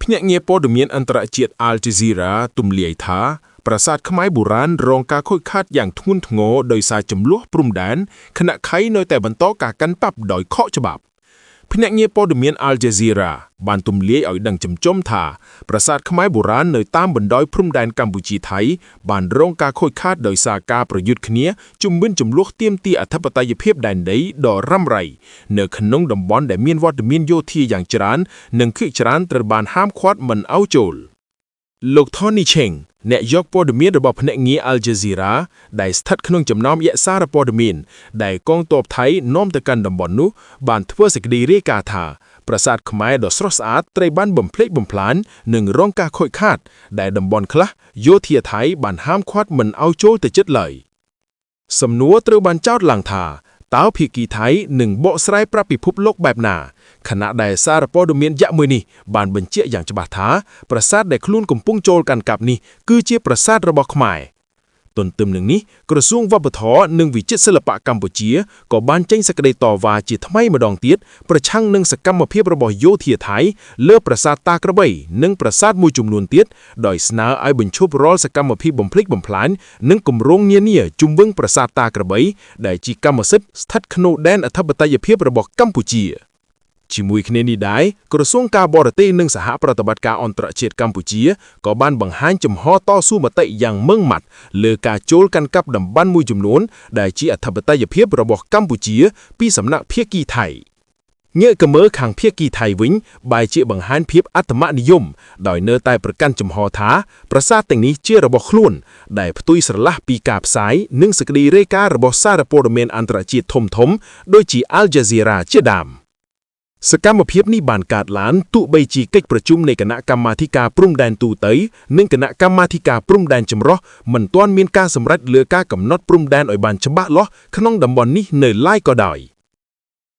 ភ្នាក់ងារព័ត៌មានអន្តរជាតិ Al Jazeera ទម្លាយថាប្រាសាទខ្មែរបុរាណរងការខូចខាតយ៉ាងធ្ងន់ធ្ងរដោយសារចំនួនព្រំដែនខណៈខៃនៅតែបន្តការកាន់កាប់ដោយខកច្បាប់ភ្នាក់ងារព័ត៌មាន Al Jazeera បានទម្លាយឲ្យដឹងចំចំថាប្រាសាទខ្មែរបុរាណនៅតាមបណ្ដោយព្រំដែនកម្ពុជាថៃបានរងការខូចខាតដោយសារការប្រយុទ្ធគ្នាជំវិញចំនួនទាមទារអធិបតេយ្យភាពដែនដីដ៏រ៉ាំរ៉ៃនៅក្នុងតំបន់ដែលមានវត្តមានយោធាយ៉ាងច្រើននិងភាគច្រើនត្រូវបានហាមឃាត់មិនឲ្យចូលលោក Tony Cheng អ្នកយកព័ត៌មានរបស់ភ្នាក់ងារ Al Jazeera ដែលស្ថិតក្នុងចំណោមរក្សាសារព័ត៌មានដែលកងទ័ពថៃនាំទៅកាន់តំបន់នោះបានធ្វើសេចក្តីរាយការណ៍ថាប្រាសាទខ្មែរដ៏ស្រស់ស្អាតត្រូវបានបំផ្លិចបំផ្លាញនិងរងការខូចខាតដែលតំបន់ខ្លះយោធាថៃបានហាមឃាត់មិនឲ្យចូលទៅជិតឡើយសំណួរត្រូវបានចោទឡើងថាតើភាគីថៃនឹងបកស្រាយប្រាប់ពិភពលោកបែបណាខណៈដែលសារព័ត៌មានយក្សមួយនេះបានបញ្ជាក់យ៉ាងច្បាស់ថាប្រាសាទដែលខ្លួនកំពុងចូលកាន់កាប់នេះគឺជាប្រាសាទរបស់ខ្មែរទន្ទឹមនឹងនេះក្រសួងវប្បធម៌និងវិចិត្រសិល្បៈកម្ពុជាក៏បានចេញសេចក្តីតវ៉ាជាថ្មីម្ដងទៀតប្រឆាំងនឹងសកម្មភាពរបស់យោធាថៃលើប្រាសាទតាក្របីនិងប្រាសាទមួយចំនួនទៀតដោយស្នើឲ្យបញ្ឈប់រាល់សកម្មភាពបំផ្លិចបំផ្លាញនិងគម្រោងនានាជុំវិញប្រាសាទតាក្របីដែលជាកម្មសិទ្ធិស្ថិតក្នុងដែនអធិបតេយ្យភាពរបស់កម្ពុជាជាមួយគ្នានេះដែរក្រសួងការបរទេសនិងសហប្រតិបត្តិការអន្តរជាតិកម្ពុជាក៏បានបង្ហាញចំហតស៊ូមតិយ៉ាងម៉ឺងម៉ាត់លើការចូលកាន់កាប់តំបន់មួយចំនួនដែលជាអធិបតេយ្យភាពរបស់កម្ពុជាពីសំណាក់ភាគីថៃងាកមើលខាងភាគីថៃវិញបែរជាបង្ហាញភាពអត្តមនិយមដោយនៅតែប្រកាន់ចំហថាប្រាសាទទាំងនេះជារបស់ខ្លួនដែលផ្ទុយស្រឡះពីការផ្សាយនិងសេចក្តីរាយការណ៍របស់សារព័ត៌មានអន្តរជាតិធំៗដូចជា Al Jazeera ជាដើមសកម្មភាពនេះបានកើតឡើងទោះបីជាកិច្ចប្រជុំនៃគណៈកម្មាធិការព្រំដែនទូទៅនិងគណៈកម្មាធិការព្រំដែនចម្រុះមិនទាន់មានការសម្រេចលើការកំណត់ព្រំដែនឲ្យបានច្បាស់លាស់ក្នុងតំបន់នេះនៅឡើយក៏ដោយ